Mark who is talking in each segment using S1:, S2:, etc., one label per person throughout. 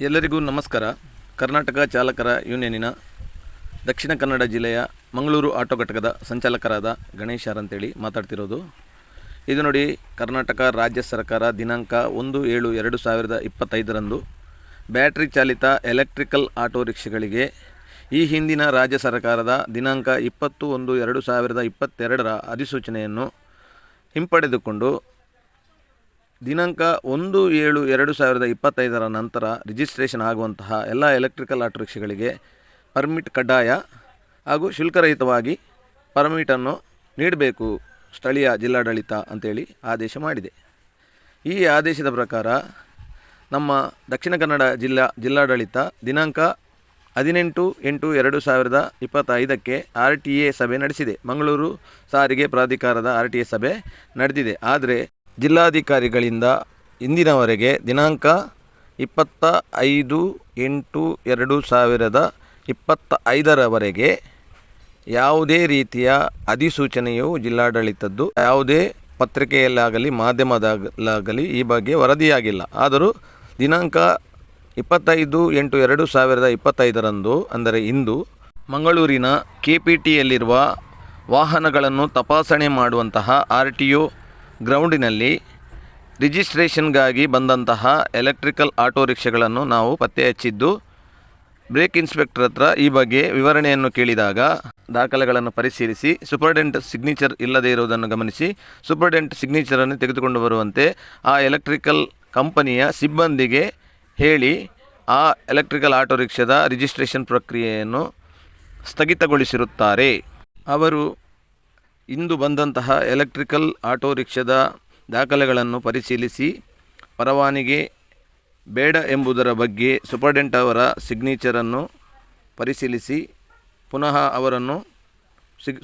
S1: ಎಲ್ಲರಿಗೂ ನಮಸ್ಕಾರ. ಕರ್ನಾಟಕ ಚಾಲಕರ ಯೂನಿಯನಿನ ದಕ್ಷಿಣ ಕನ್ನಡ ಜಿಲ್ಲೆಯ ಮಂಗಳೂರು ಆಟೋ ಘಟಕದ ಸಂಚಾಲಕರಾದ ಗಣೇಶ್ ಅಂತೇಳಿ ಮಾತಾಡ್ತಿರೋದು. ಇದು ನೋಡಿ, ಕರ್ನಾಟಕ ರಾಜ್ಯ ಸರ್ಕಾರ ದಿನಾಂಕ 1/7/2025 ಬ್ಯಾಟ್ರಿ ಚಾಲಿತ ಎಲೆಕ್ಟ್ರಿಕಲ್ ಆಟೋ ರಿಕ್ಷಾಗಳಿಗೆ ಈ ಹಿಂದಿನ ರಾಜ್ಯ ಸರ್ಕಾರದ ದಿನಾಂಕ 20/1/2022 ಅಧಿಸೂಚನೆಯನ್ನು ಹಿಂಪಡೆದುಕೊಂಡು ದಿನಾಂಕ 1/7/2025 ನಂತರ ರಿಜಿಸ್ಟ್ರೇಷನ್ ಆಗುವಂತಹ ಎಲ್ಲ ಎಲೆಕ್ಟ್ರಿಕಲ್ ಆಟೋ ರಿಕ್ಷಾಗಳಿಗೆ ಪರ್ಮಿಟ್ ಕಡ್ಡಾಯ ಹಾಗೂ ಶುಲ್ಕರಹಿತವಾಗಿ ಪರ್ಮಿಟನ್ನು ನೀಡಬೇಕು ಸ್ಥಳೀಯ ಜಿಲ್ಲಾಡಳಿತ ಅಂತೇಳಿ ಆದೇಶ ಮಾಡಿದೆ. ಈ ಆದೇಶದ ಪ್ರಕಾರ ನಮ್ಮ ದಕ್ಷಿಣ ಕನ್ನಡ ಜಿಲ್ಲಾಡಳಿತ ದಿನಾಂಕ 18/8/2025 RTA ಸಭೆ ನಡೆಸಿದೆ. ಮಂಗಳೂರು ಸಾರಿಗೆ ಪ್ರಾಧಿಕಾರದ RTA ಸಭೆ ನಡೆದಿದೆ. ಆದರೆ ಜಿಲ್ಲಾಧಿಕಾರಿಗಳಿಂದ ಇಂದಿನವರೆಗೆ ದಿನಾಂಕ 25/8/2025 ಯಾವುದೇ ರೀತಿಯ ಅಧಿಸೂಚನೆಯು ಜಿಲ್ಲಾಡಳಿತದ್ದು ಯಾವುದೇ ಪತ್ರಿಕೆಯಲ್ಲಾಗಲಿ ಮಾಧ್ಯಮದಲ್ಲಾಗಲಿ ಈ ಬಗ್ಗೆ ವರದಿಯಾಗಿಲ್ಲ. ಆದರೂ ದಿನಾಂಕ 25/8/2025 ಅಂದರೆ ಇಂದು ಮಂಗಳೂರಿನ KPTಯಲ್ಲಿರುವ ವಾಹನಗಳನ್ನು ತಪಾಸಣೆ ಮಾಡುವಂತಹ RTO ಗ್ರೌಂಡಿನಲ್ಲಿ ರಿಜಿಸ್ಟ್ರೇಷನ್ಗಾಗಿ ಬಂದಂತಹ ಎಲೆಕ್ಟ್ರಿಕಲ್ ಆಟೋ ರಿಕ್ಷಾಗಳನ್ನು ನಾವು ಪತ್ತೆ ಹಚ್ಚಿದ್ದು ಬ್ರೇಕ್ ಇನ್ಸ್ಪೆಕ್ಟರ್ ಹತ್ರ ಈ ಬಗ್ಗೆ ವಿವರಣೆಯನ್ನು ಕೇಳಿದಾಗ ದಾಖಲೆಗಳನ್ನು ಪರಿಶೀಲಿಸಿ ಸೂಪರ್ಡೆಂಟ್ ಸಿಗ್ನೇಚರ್ ಇಲ್ಲದೇ ಇರುವುದನ್ನು ಗಮನಿಸಿ ಸೂಪರ್ಡೆಂಟ್ ಸಿಗ್ನೇಚರನ್ನು ತೆಗೆದುಕೊಂಡು ಬರುವಂತೆ ಆ ಎಲೆಕ್ಟ್ರಿಕಲ್ ಕಂಪನಿಯ ಸಿಬ್ಬಂದಿಗೆ ಹೇಳಿ ಆ ಎಲೆಕ್ಟ್ರಿಕಲ್ ಆಟೋ ರಿಕ್ಷಾದ ರಿಜಿಸ್ಟ್ರೇಷನ್ ಪ್ರಕ್ರಿಯೆಯನ್ನು ಸ್ಥಗಿತಗೊಳಿಸಿರುತ್ತಾರೆ. ಅವರು ಇಂದು ಬಂದಂತಹ ಎಲೆಕ್ಟ್ರಿಕಲ್ ಆಟೋ ರಿಕ್ಷಾದ ದಾಖಲೆಗಳನ್ನು ಪರಿಶೀಲಿಸಿ ಪರವಾನಗಿ ಬೇಡ ಎಂಬುದರ ಬಗ್ಗೆ ಸೂಪರ್ಡೆಂಟ್ ಅವರ ಸಿಗ್ನೇಚರನ್ನು ಪರಿಶೀಲಿಸಿ ಪುನಃ ಅವರನ್ನು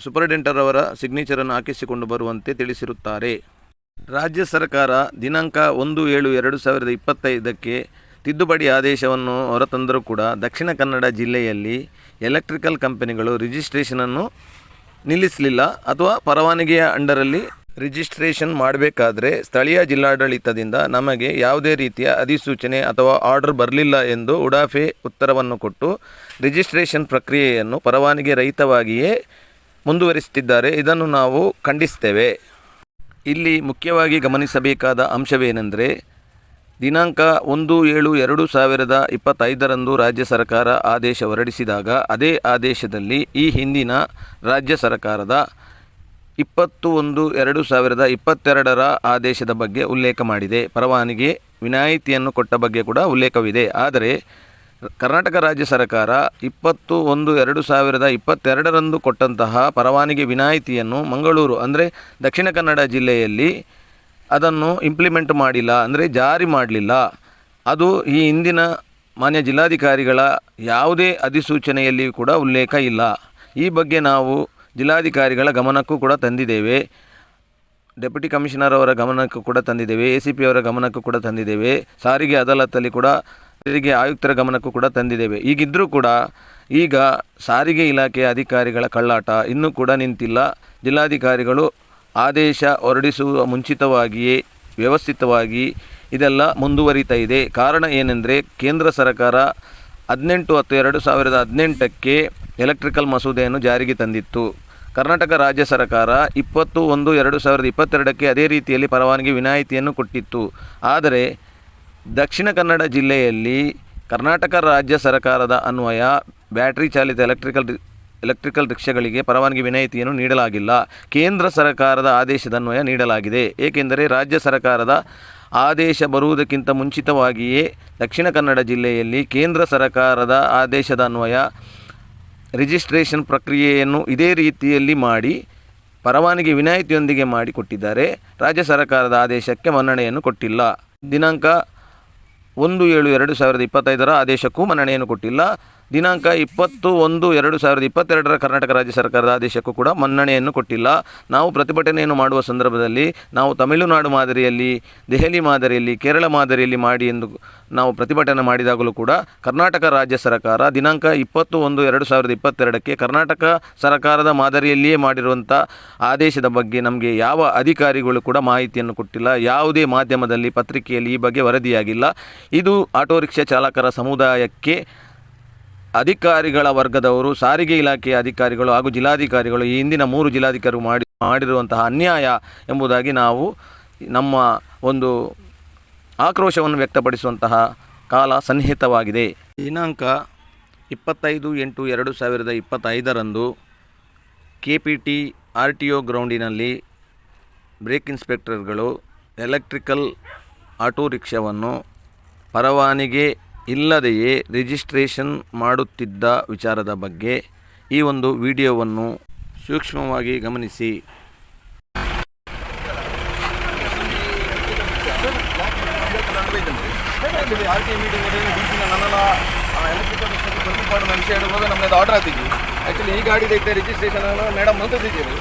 S1: ಸೂಪರ್ಡೆಂಟರವರ ಸಿಗ್ನೇಚರನ್ನು ಹಾಕಿಸಿಕೊಂಡು ಬರುವಂತೆ ತಿಳಿಸಿರುತ್ತಾರೆ. ರಾಜ್ಯ ಸರ್ಕಾರ ದಿನಾಂಕ 1/7/2025 ತಿದ್ದುಪಡಿ ಆದೇಶವನ್ನು ಹೊರತಂದರೂ ಕೂಡ ದಕ್ಷಿಣ ಕನ್ನಡ ಜಿಲ್ಲೆಯಲ್ಲಿ ಎಲೆಕ್ಟ್ರಿಕಲ್ ಕಂಪನಿಗಳು ರಿಜಿಸ್ಟ್ರೇಷನನ್ನು ನಿಲ್ಲಿಸಲಿಲ್ಲ ಅಥವಾ ಪರವಾನಗಿಯ ಅಂಡರಲ್ಲಿ ರಿಜಿಸ್ಟ್ರೇಷನ್ ಮಾಡಬೇಕಾದ್ರೆ ಸ್ಥಳೀಯ ಜಿಲ್ಲಾಡಳಿತದಿಂದ ನಮಗೆ ಯಾವುದೇ ರೀತಿಯ ಅಧಿಸೂಚನೆ ಅಥವಾ ಆರ್ಡರ್ ಬರಲಿಲ್ಲ ಎಂದು ಉಡಾಫೆ ಉತ್ತರವನ್ನು ಕೊಟ್ಟು ರಿಜಿಸ್ಟ್ರೇಷನ್ ಪ್ರಕ್ರಿಯೆಯನ್ನು ಪರವಾನಗಿ ರಹಿತವಾಗಿಯೇ ಮುಂದುವರಿಸುತ್ತಿದ್ದಾರೆ. ಇದನ್ನು ನಾವು ಖಂಡಿಸ್ತೇವೆ. ಇಲ್ಲಿ ಮುಖ್ಯವಾಗಿ ಗಮನಿಸಬೇಕಾದ ಅಂಶವೇನೆಂದರೆ ದಿನಾಂಕ 1/7/2025 ರಾಜ್ಯ ಸರ್ಕಾರ ಆದೇಶ ಹೊರಡಿಸಿದಾಗ ಅದೇ ಆದೇಶದಲ್ಲಿ ಈ ಹಿಂದಿನ ರಾಜ್ಯ ಸರ್ಕಾರದ 20/1/2022 ಆದೇಶದ ಬಗ್ಗೆ ಉಲ್ಲೇಖ ಮಾಡಿದೆ. ಪರವಾನಗಿ ವಿನಾಯಿತಿಯನ್ನು ಕೊಟ್ಟ ಬಗ್ಗೆ ಕೂಡ ಉಲ್ಲೇಖವಿದೆ. ಆದರೆ ಕರ್ನಾಟಕ ರಾಜ್ಯ ಸರ್ಕಾರ 20/1/2022 ಕೊಟ್ಟಂತಹ ಪರವಾನಗಿ ವಿನಾಯಿತಿಯನ್ನು ಮಂಗಳೂರು ಅಂದರೆ ದಕ್ಷಿಣ ಕನ್ನಡ ಜಿಲ್ಲೆಯಲ್ಲಿ ಅದನ್ನು ಇಂಪ್ಲಿಮೆಂಟ್ ಮಾಡಿಲ್ಲ, ಅಂದರೆ ಜಾರಿ ಮಾಡಲಿಲ್ಲ. ಅದು ಈ ಹಿಂದಿನ ಮಾನ್ಯ ಜಿಲ್ಲಾಧಿಕಾರಿಗಳ ಯಾವುದೇ ಅಧಿಸೂಚನೆಯಲ್ಲಿ ಕೂಡ ಉಲ್ಲೇಖ ಇಲ್ಲ. ಈ ಬಗ್ಗೆ ನಾವು ಜಿಲ್ಲಾಧಿಕಾರಿಗಳ ಗಮನಕ್ಕೂ ಕೂಡ ತಂದಿದ್ದೇವೆ, ಡೆಪ್ಯೂಟಿ ಕಮಿಷನರ್ ಅವರ ಗಮನಕ್ಕೂ ಕೂಡ ತಂದಿದ್ದೇವೆ, ACP ಅವರ ಗಮನಕ್ಕೂ ಕೂಡ ತಂದಿದ್ದೇವೆ, ಸಾರಿಗೆ ಅದಾಲತಲ್ಲಿ ಕೂಡ ಸಾರಿಗೆ ಆಯುಕ್ತರ ಗಮನಕ್ಕೂ ಕೂಡ ತಂದಿದ್ದೇವೆ. ಈಗಿದ್ದರೂ ಕೂಡ ಈಗ ಸಾರಿಗೆ ಇಲಾಖೆಯ ಅಧಿಕಾರಿಗಳ ಕಳ್ಳಾಟ ಇನ್ನೂ ಕೂಡ ನಿಂತಿಲ್ಲ. ಜಿಲ್ಲಾಧಿಕಾರಿಗಳು ಆದೇಶ ಹೊರಡಿಸುವ ಮುಂಚಿತವಾಗಿಯೇ ವ್ಯವಸ್ಥಿತವಾಗಿ ಇದೆಲ್ಲ ಮುಂದುವರಿತಾ ಇದೆ. ಕಾರಣ ಏನೆಂದರೆ ಕೇಂದ್ರ ಸರ್ಕಾರ 18/10/2018 ಎಲೆಕ್ಟ್ರಿಕಲ್ ಮಸೂದೆಯನ್ನು ಜಾರಿಗೆ ತಂದಿತ್ತು. ಕರ್ನಾಟಕ ರಾಜ್ಯ ಸರ್ಕಾರ 20/1/2022 ಅದೇ ರೀತಿಯಲ್ಲಿ ಪರವಾನಗಿ ವಿನಾಯಿತಿಯನ್ನು ಕೊಟ್ಟಿತ್ತು. ಆದರೆ ದಕ್ಷಿಣ ಕನ್ನಡ ಜಿಲ್ಲೆಯಲ್ಲಿ ಕರ್ನಾಟಕ ರಾಜ್ಯ ಸರ್ಕಾರದ ಅನ್ವಯ ಬ್ಯಾಟ್ರಿ ಚಾಲಿತ ಎಲೆಕ್ಟ್ರಿಕಲ್ ರಿಕ್ಷಾಗಳಿಗೆ ಪರವಾನಗಿ ವಿನಾಯಿತಿಯನ್ನು ನೀಡಲಾಗಿಲ್ಲ. ಕೇಂದ್ರ ಸರ್ಕಾರದ ಆದೇಶದ ಅನ್ವಯ ನೀಡಲಾಗಿದೆ. ಏಕೆಂದರೆ ರಾಜ್ಯ ಸರ್ಕಾರದ ಆದೇಶ ಬರುವುದಕ್ಕಿಂತ ಮುಂಚಿತವಾಗಿಯೇ ದಕ್ಷಿಣ ಕನ್ನಡ ಜಿಲ್ಲೆಯಲ್ಲಿ ಕೇಂದ್ರ ಸರ್ಕಾರದ ಆದೇಶದ ಅನ್ವಯ ರಿಜಿಸ್ಟ್ರೇಷನ್ ಪ್ರಕ್ರಿಯೆಯನ್ನು ಇದೇ ರೀತಿಯಲ್ಲಿ ಮಾಡಿ ಪರವಾನಗಿ ವಿನಾಯಿತಿಯೊಂದಿಗೆ ಮಾಡಿಕೊಟ್ಟಿದ್ದಾರೆ. ರಾಜ್ಯ ಸರ್ಕಾರದ ಆದೇಶಕ್ಕೆ ಮನ್ನಣೆಯನ್ನು ಕೊಟ್ಟಿಲ್ಲ. ದಿನಾಂಕ 1/7/2025 ಆದೇಶಕ್ಕೂ ಮನ್ನಣೆಯನ್ನು ಕೊಟ್ಟಿಲ್ಲ. ದಿನಾಂಕ 20/1/2022 ಕರ್ನಾಟಕ ರಾಜ್ಯ ಸರ್ಕಾರದ ಆದೇಶಕ್ಕೂ ಕೂಡ ಮನ್ನಣೆಯನ್ನು ಕೊಟ್ಟಿಲ್ಲ. ನಾವು ಪ್ರತಿಭಟನೆಯನ್ನು ಮಾಡುವ ಸಂದರ್ಭದಲ್ಲಿ ನಾವು ತಮಿಳುನಾಡು ಮಾದರಿಯಲ್ಲಿ, ದೆಹಲಿ ಮಾದರಿಯಲ್ಲಿ, ಕೇರಳ ಮಾದರಿಯಲ್ಲಿ ಮಾಡಿ ಎಂದು ನಾವು ಪ್ರತಿಭಟನೆ ಮಾಡಿದಾಗಲೂ ಕೂಡ ಕರ್ನಾಟಕ ರಾಜ್ಯ ಸರ್ಕಾರ ದಿನಾಂಕ 20/1/2022 ಕರ್ನಾಟಕ ಸರ್ಕಾರದ ಮಾದರಿಯಲ್ಲಿಯೇ ಮಾಡಿರುವಂಥ ಆದೇಶದ ಬಗ್ಗೆ ನಮಗೆ ಯಾವ ಅಧಿಕಾರಿಗಳು ಕೂಡ ಮಾಹಿತಿಯನ್ನು ಕೊಟ್ಟಿಲ್ಲ. ಯಾವುದೇ ಮಾಧ್ಯಮದಲ್ಲಿ, ಪತ್ರಿಕೆಯಲ್ಲಿ ಈ ಬಗ್ಗೆ ವರದಿಯಾಗಿಲ್ಲ. ಇದು ಆಟೋ ರಿಕ್ಷಾ ಚಾಲಕರ ಸಮುದಾಯಕ್ಕೆ ಅಧಿಕಾರಿಗಳ ವರ್ಗದವರು, ಸಾರಿಗೆ ಇಲಾಖೆಯ ಅಧಿಕಾರಿಗಳು ಹಾಗೂ ಜಿಲ್ಲಾಧಿಕಾರಿಗಳು, ಈ ಹಿಂದಿನ 3 ಜಿಲ್ಲಾಧಿಕಾರಿಗಳು ಮಾಡಿರುವಂತಹ ಅನ್ಯಾಯ ಎಂಬುದಾಗಿ ನಾವು ನಮ್ಮ ಒಂದು ಆಕ್ರೋಶವನ್ನು ವ್ಯಕ್ತಪಡಿಸುವಂತಹ ಕಾಲ ಸನ್ನಿಹಿತವಾಗಿದೆ. ದಿನಾಂಕ 25/8/2025 KPT RTO ಗ್ರೌಂಡಿನಲ್ಲಿ ಬ್ರೇಕ್ ಇನ್ಸ್ಪೆಕ್ಟರ್ಗಳು ಎಲೆಕ್ಟ್ರಿಕಲ್ ಆಟೋ ರಿಕ್ಷಾವನ್ನು ಪರವಾನಗಿ ಇಲ್ಲದೆಯೇ ರಿಜಿಸ್ಟ್ರೇಷನ್ ಮಾಡುತ್ತಿದ್ದ ವಿಚಾರದ ಬಗ್ಗೆ ಈ ಒಂದು ವಿಡಿಯೋವನ್ನು ಸೂಕ್ಷ್ಮವಾಗಿ ಗಮನಿಸಿ.
S2: ನಮ್ಮದು ಆರ್ಡರ್ ಆತಿದ್ವಿ ಆ್ಯಕ್ಚುಲಿ ಈ ಗಾಡಿ ಐತೆ ರಿಜಿಸ್ಟ್ರೇಷನ್ ಮೇಡಮ್ ಅಂತಂದಿದ್ದೀರಿ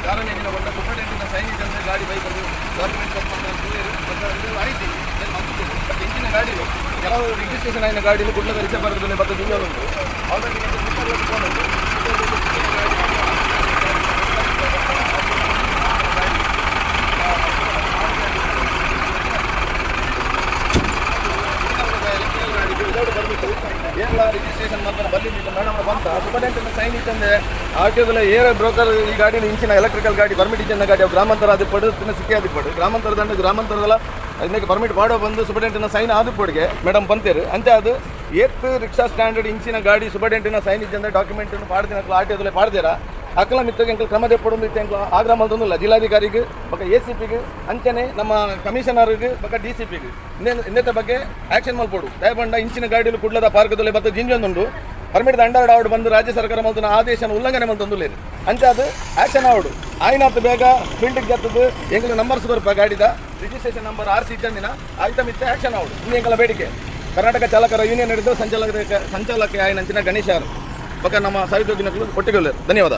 S2: ಕಾರಣ ಏನಿಲ್ಲ ಒಂದು ಸೂಪರ್ಟೆಂಟಿನ ಸೈನ್ ಇದೆ ಅಂದರೆ ಗಾಡಿ ಬೈಕ್ ಡಾಕ್ಯುಮೆಂಟ್ ಆಯ್ತು ಬಟ್ ಇಂಚಿನ ಗಾಡಿ ಕೆಲವು ರಿಜಿಸ್ಟ್ರೇಷನ್ ಆಗಿನ ಗಾಡಿಯಲ್ಲಿ ಗುಡ್ಲದ ರಿಸರ್ವ್ ಬರೋದಿಲ್ಲ ಮತ್ತು ಜಿಲ್ಲೋದು ಆಲ್ರೆಡಿ ಏನಿಲ್ಲ ರಿಜಿಸ್ಟ್ರೇಷನ್ ಮಾತ್ರ ಬರಲಿಲ್ಲ ಮೇಡಮ್ ಬಂತ ಸೂಪರ್ಟೆಂಟಿನ ಸೈನ್ ಇತ್ತಂದರೆ ಆಟೋದಲ್ಲಿ ಏರ್ ಬ್ರೋಕರ್ ಈ ಗಾಡಿನ ಇಂಚಿನ ಎಲೆಕ್ಟ್ರಿಕಲ್ ಗಾಡಿ ಪರ್ಮಿಟ್ ಇದ್ದ ಗಾಡಿ ಗ್ರಾಮಾಂತರ ಅದು ಪಡೆದು ಸಿಕ್ಕಿ ಅದು ಪಡು ಗ್ರಾಮಾಂತರದಲ್ಲ ಅದಕ್ಕೆ ಪರ್ಮಿಟ್ ಮಾಡೋ ಬಂದು ಸೂಪರ್ಟೆಂಟಿನ ಸೈನ್ ಆದ ಪೊಡಿಗೆ ಮೇಡಮ್ ಬಂತೇರು ಅಂತೆ ಅದು ಏತ್ ರಿಕ್ಷಾ ಸ್ಟ್ಯಾಂಡರ್ಡ್ ಇಂಚಿನ ಗಾಡಿ ಸೂಪರ್ಟೆಂಟಿನ ಸೈನ್ ಇದ್ದಂದ್ರೆ ಡಾಕ್ಯುಮೆಂಟನ್ನು ಪಾಡ್ದಿನ ಆಟೋದಲ್ಲಿ ಪಾಡ್ದಿರ ಅಕ್ಕಲ ಮಿತ್ತಗೆ ಎಂಕಲ್ ಕ್ರಮದೇ ಪಡೋದು ಇತ್ತು ಆಗ್ರಾಮ ತಂದಿಲ್ಲ ಜಿಲ್ಲಾಧಿಕಾರಿಗೆ ಪಕ್ಕ ACPಗೆ ಅಂಚನೆ ನಮ್ಮ ಕಮಿಷನರ್ಗೆ ಪಕ್ಕ DCPಗೆ ಇನ್ನೇತ ಬಗ್ಗೆ ಆ್ಯಕ್ಷನ್ ಮಾಡ್ಕೊಡು ದಯಬಂಡ ಇಂಚಿನ ಗಾಡಿಯಲ್ಲಿ ಕುಡ್ಲದ ಪಾರ್ಕದಲ್ಲಿ ಮತ್ತು ಜಿಂಜೊಂದುಂಡು ಪರ್ಮಿಟ್ ಅಂಡರ್ ಆವಡ್ ಬಂದು ರಾಜ್ಯ ಸರ್ಕಾರ ಮಲ್ತನ ಆದೇಶನ ಉಲ್ಲಂಘನೆ ಮಲ್ತಂದುಲ್ಲೇನು ಅಂಚೆ ಅದು ಆ್ಯಕ್ಷನ್ ಆವಡು ಆಯ್ನಾತು ಬೇಗ ಫೀಲ್ಡಿಗೆ ಜತ್ತದು ಎಂಗ್ಲ ನಂಬರ್ಸ್ ಬರಪ್ಪ ಗಾಡಿದ ರಿಜಿಸ್ಟ್ರೇಷನ್ ನಂಬರ್ RC ಇದ್ದಂದಿನ ಆಯ್ತ ಮಿತ್ತೆ ಆ್ಯಕ್ಷನ್ ಆವಡು ಇನ್ನು ಎಂಕಲ ಬೇಡಿಕೆ ಕರ್ನಾಟಕ ಚಾಲಕರ ಯೂನಿಯನ್ ಹಿಡಿದು ಸಂಚಾಲಕ ಆಯ್ನಂಚಿನ ಗಣೇಶ ಪಕ್ಕ ನಮ್ಮ ಸಹೋದ್ಯೋಗಿಗಳು ಒಟ್ಟಿಗೆ ಧನ್ಯವಾದ.